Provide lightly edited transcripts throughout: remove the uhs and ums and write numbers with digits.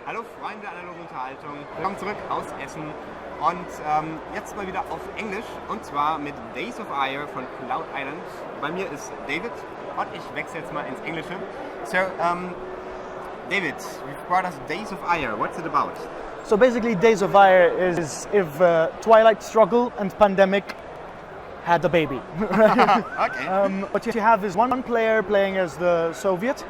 Hallo Freunde analoge Unterhaltung, willkommen zurück aus Essen und jetzt mal wieder auf Englisch und zwar mit Days of Ire von Cloud Island. Bei mir ist David und ich wechsle jetzt mal ins Englische. So, David, you've brought us Days of Ire. What's it about? So basically Days of Ire is if Twilight Struggle and Pandemic had a baby. Okay. What you have is one player playing as the Soviet,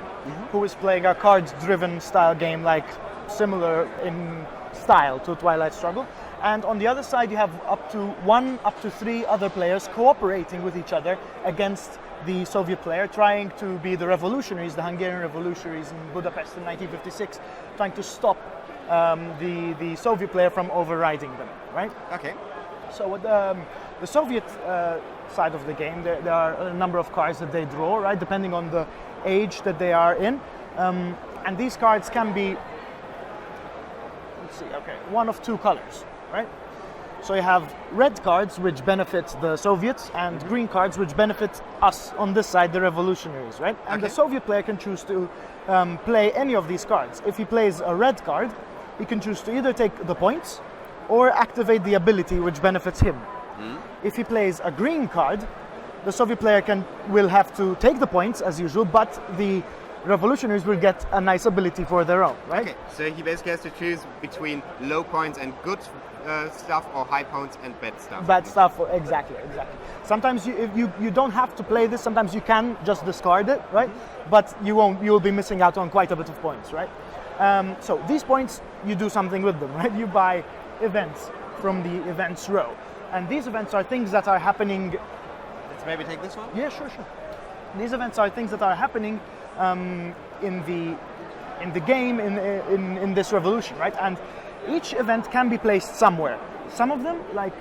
who is playing a cards-driven style game like similar in style to Twilight Struggle. And on the other side you have up to three other players cooperating with each other against the Soviet player, trying to be the revolutionaries, the Hungarian revolutionaries in Budapest in 1956, trying to stop the Soviet player from overriding them, right? Okay. So with the Soviet side of the game, there are a number of cards that they draw, right, depending on the age that they are in. And these cards can be, let's see, okay, one of two colors, right? So you have red cards, which benefit the Soviets, and green cards, which benefit us on this side, the revolutionaries, right? And the Soviet player can choose to play any of these cards. If he plays a red card, he can choose to either take the points or activate the ability which benefits him. If he plays a green card, the Soviet player will have to take the points as usual, but the revolutionaries will get a nice ability for their own, right? Okay, so he basically has to choose between low points and good stuff or high points and bad stuff. Bad stuff, exactly. Sometimes you don't have to play this, sometimes you can just discard it, right? But you'll be missing out on quite a bit of points, right? So these points, you do something with them, right? You buy events from the events row. And these events are things that are happening. Let's maybe take this one? Yeah, sure. These events are things that are happening in the game, in this revolution, right? And each event can be placed somewhere. Some of them, like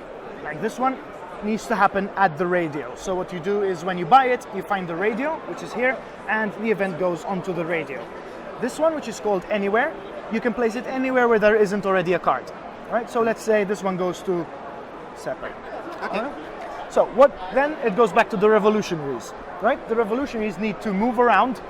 this one, needs to happen at the radio. So what you do is when you buy it, you find the radio, which is here, and the event goes onto the radio. This one, which is called Anywhere, you can place it anywhere where there isn't already a card, right? So let's say this one goes to separate. Okay. So then it goes back to the revolutionaries, right? The revolutionaries need to move around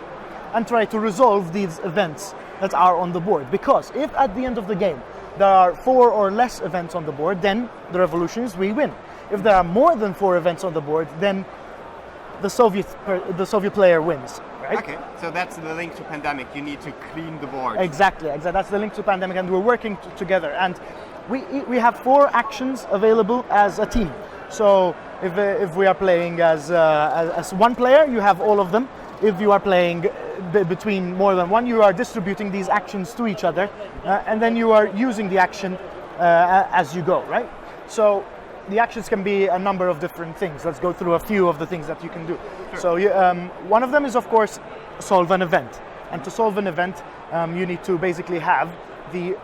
and try to resolve these events that are on the board. Because if at the end of the game there are 4 or less events on the board, then the revolutionaries will win. If there are more than 4 events on the board, then the Soviet player wins, right? Okay, so that's the link to Pandemic. You need to clean the board. Exactly. That's the link to Pandemic, and we're working together. And we have 4 actions available as a team. So if we are playing as one player, you have all of them. If you are playing between more than one, you are distributing these actions to each other, and then you are using the action as you go, right? So the actions can be a number of different things. Let's go through a few of the things that you can do. Sure. So one of them is, of course, solve an event. And to solve an event, you need to basically have the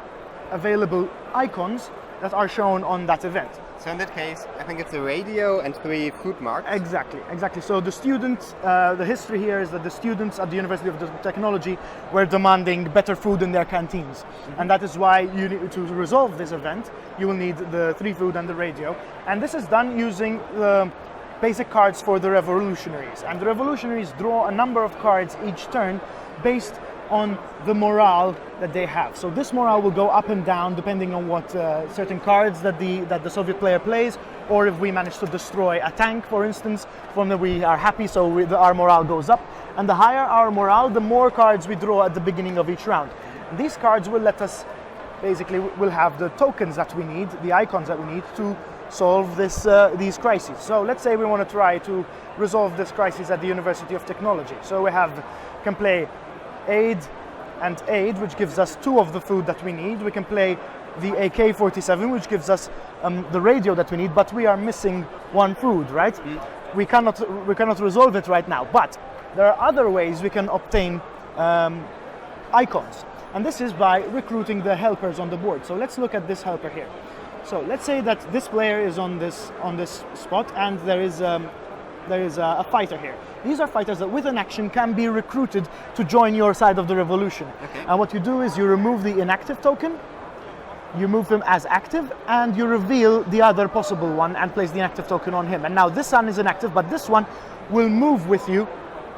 available icons that are shown on that event. So in that case, I think it's a radio and 3 food marks. Exactly. So the students, the history here is that the students at the University of Technology were demanding better food in their canteens. And that is why you need to resolve this event, you will need the 3 food and the radio. And this is done using the basic cards for the revolutionaries. And the revolutionaries draw a number of cards each turn based on the morale that they have. So this morale will go up and down depending on what certain cards that the Soviet player plays, or if we manage to destroy a tank, for instance, from that we are happy, so our morale goes up. And the higher our morale, the more cards we draw at the beginning of each round. And these cards will let us, basically, will have the tokens that we need, the icons that we need to solve these crises. So let's say we want to try to resolve this crisis at the University of Technology. So we can play aid, which gives us 2 of the food that we need. We can play the AK-47, which gives us the radio that we need, but we are missing 1 food, right? We cannot resolve it right now, but there are other ways we can obtain icons, and this is by recruiting the helpers on the board. So let's look at this helper here. So let's say that this player is on this spot, and there is a fighter here. These are fighters that with an action can be recruited to join your side of the revolution. Okay. And what you do is you remove the inactive token, you move them as active, and you reveal the other possible one and place the inactive token on him. And now this one is inactive, but this one will move with you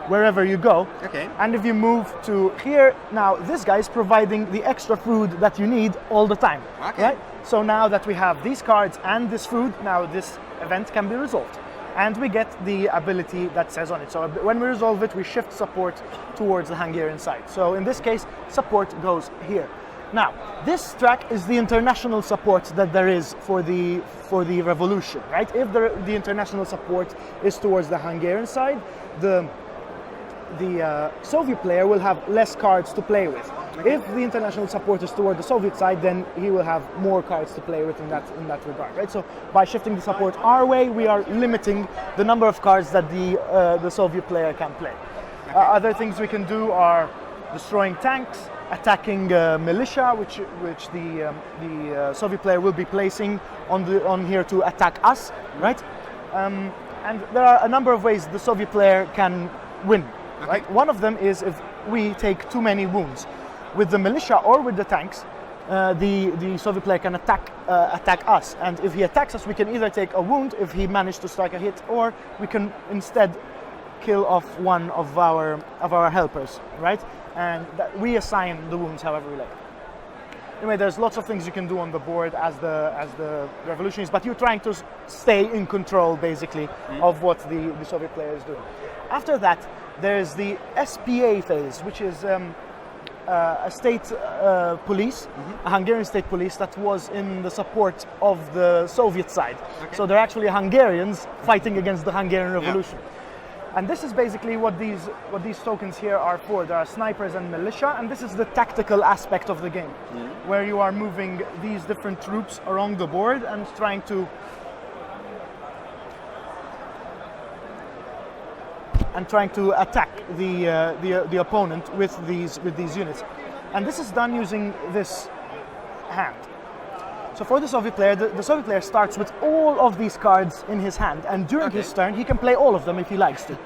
wherever you go. Okay. And if you move to here, now this guy is providing the extra food that you need all the time. Okay. Right? So now that we have these cards and this food, now this event can be resolved. And we get the ability that says on it. So when we resolve it, we shift support towards the Hungarian side. So in this case, support goes here. Now, this track is the international support that there is for the revolution, right? If the international support is towards the Hungarian side, the Soviet player will have less cards to play with. Okay. If the international support is toward the Soviet side, then he will have more cards to play with in that regard, right? So by shifting the support our way, we are limiting the number of cards that the Soviet player can play. Okay. Other things we can do are destroying tanks, attacking militia, which the Soviet player will be placing on here to attack us, right? And there are a number of ways the Soviet player can win. Okay. Right? One of them is if we take too many wounds. With the militia or with the tanks, the Soviet player can attack us, and if he attacks us, we can either take a wound if he managed to strike a hit, or we can instead kill off one of our helpers, right? And we assign the wounds however we like. Anyway, there's lots of things you can do on the board as the revolution is, but you're trying to stay in control basically of what the Soviet player is doing. After that, there's the SPA phase, which is a state police, a Hungarian state police that was in the support of the Soviet side. Okay. So they're actually Hungarians fighting against the Hungarian Revolution. Yeah. And this is basically what these tokens here are for. There are snipers and militia, and this is the tactical aspect of the game, where you are moving these different troops along the board and trying to attack the opponent with these units, and this is done using this hand. So for the Soviet player, the Soviet player starts with all of these cards in his hand, and during his turn he can play all of them if he likes to,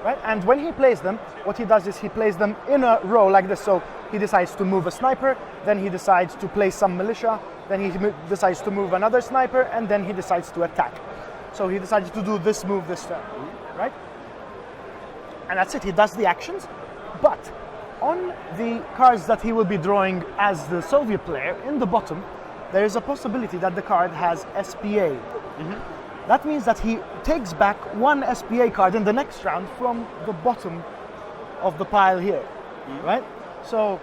right? And when he plays them, what he does is he plays them in a row like this. So he decides to move a sniper, then he decides to place some militia, then he decides to move another sniper, and then he decides to attack. So he decided to do this move this turn, right? And that's it, he does the actions, but on the cards that he will be drawing as the Soviet player, in the bottom, there is a possibility that the card has SPA. That means that he takes back one SPA card in the next round from the bottom of the pile here, right? So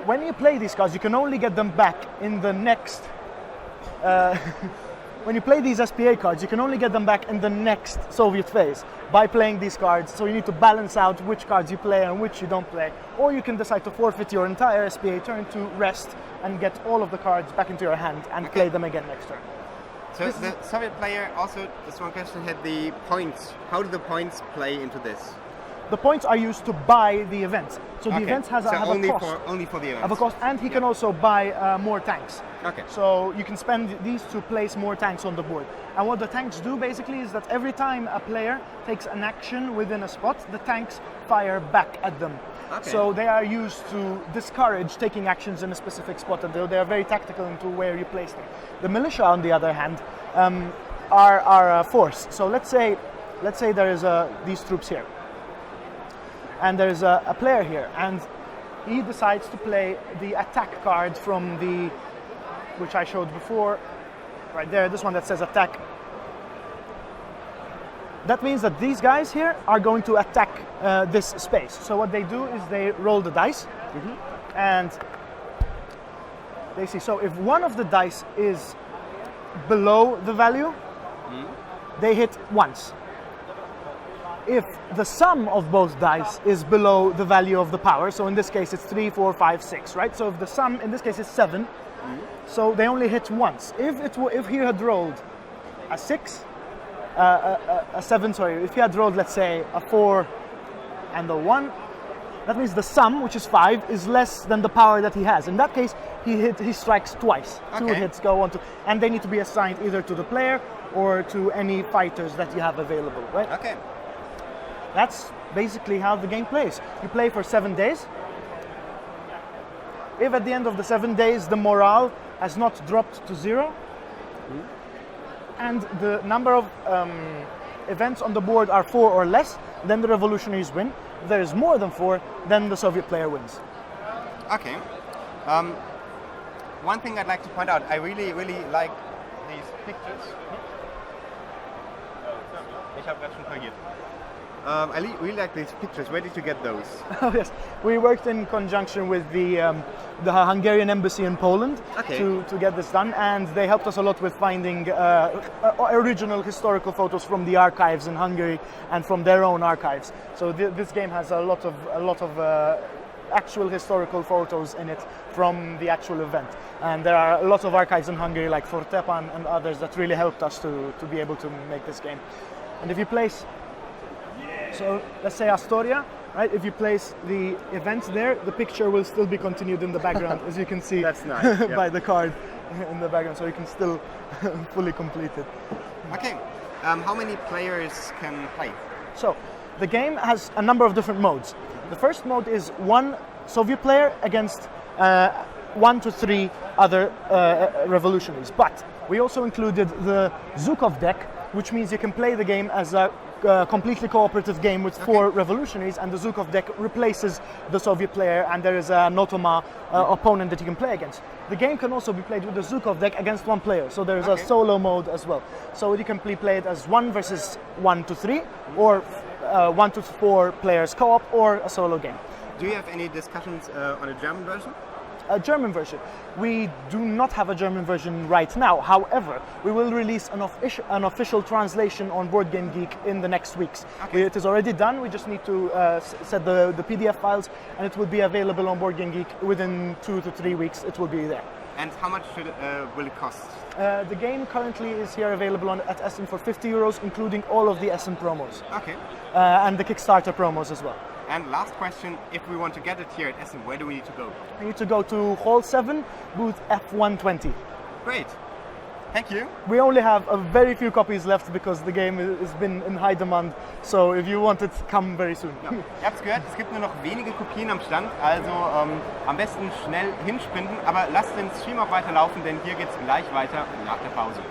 when you play these cards, you can only get them back in the next... when you play these SPA cards, you can only get them back in the next Soviet phase by playing these cards. So you need to balance out which cards you play and which you don't play. Or you can decide to forfeit your entire SPA turn to rest and get all of the cards back into your hand and play them again next turn. So the Soviet player also, this one question, had the points. How do the points play into this? The points are used to buy the events. So the events have a cost. Only for the events. Have a cost, and he can also buy more tanks. Okay. So you can spend these to place more tanks on the board. And what the tanks do basically is that every time a player takes an action within a spot, the tanks fire back at them. Okay. So they are used to discourage taking actions in a specific spot, and they are very tactical into where you place them. The militia, on the other hand, are a force. So let's say there is these troops here, and there's a player here, and he decides to play the attack card from which I showed before, right there, this one that says attack. That means that these guys here are going to attack this space. So what they do is they roll the dice, and they see. So if one of the dice is below the value, they hit once. If the sum of both dice is below the value of the power, so in this case it's 3, 4, 5, 6, right? So if the sum in this case is 7, so they only hit once. If he had rolled a 6, a 7, sorry, if he had rolled, let's say, a 4 and a 1, that means the sum, which is 5, is less than the power that he has. In that case, he strikes twice. Okay. 2 hits go on to, and they need to be assigned either to the player or to any fighters that you have available, right? Okay. That's basically how the game plays. You play for 7 days. If at the end of the 7 days the morale has not dropped to 0, and the number of events on the board are 4 or less, then the revolutionaries win. If there is more than 4, then the Soviet player wins. Okay. One thing I'd like to point out, I really like these pictures. Ich habe gerade schon korrigiert. I really like these pictures. Where did you get those? Oh yes, we worked in conjunction with the Hungarian embassy in Poland to get this done, and they helped us a lot with finding original historical photos from the archives in Hungary and from their own archives. So this game has a lot of actual historical photos in it from the actual event, and there are a lot of archives in Hungary like Fortepan and others that really helped us to be able to make this game. And if you place, so let's say Astoria, right? If you place the events there, the picture will still be continued in the background, as you can see. That's nice. By the card in the background, so you can still fully complete it. Okay. How many players can play? So the game has a number of different modes. The first mode is 1 Soviet player against 1 to 3 other revolutionaries. But we also included the Zhukov deck, which means you can play the game as a completely cooperative game with 4 revolutionaries, and the Zhukov deck replaces the Soviet player, and there is an Ottoman opponent that you can play against. The game can also be played with the Zhukov deck against 1 player, so there is a solo mode as well. So you can play it as 1 versus 1 to 3, or 1 to 4 players co-op, or a solo game. Do you have any discussions on a German version? A German version. We do not have a German version right now. However, we will release an official translation on Board Game Geek in the next weeks. It is already done. We just need to set the PDF files, and it will be available on Board Game Geek within 2 to 3 weeks. It will be there. And how much will it cost? The game currently is here available at Essen for €50, including all of the Essen promos. Okay. And the Kickstarter promos as well. And last question, if we want to get it here at Essen, where do we need to go? We need to go to Hall 7, booth F120. Great. Thank you. We only have a very few copies left because the game has been in high demand. So if you want it, come very soon. Ja. Ihr habt es gehört, es gibt nur noch wenige Kopien am Stand, also am besten schnell hinsprinten, aber lasst den Stream auch weiterlaufen, denn hier geht es gleich weiter nach der Pause.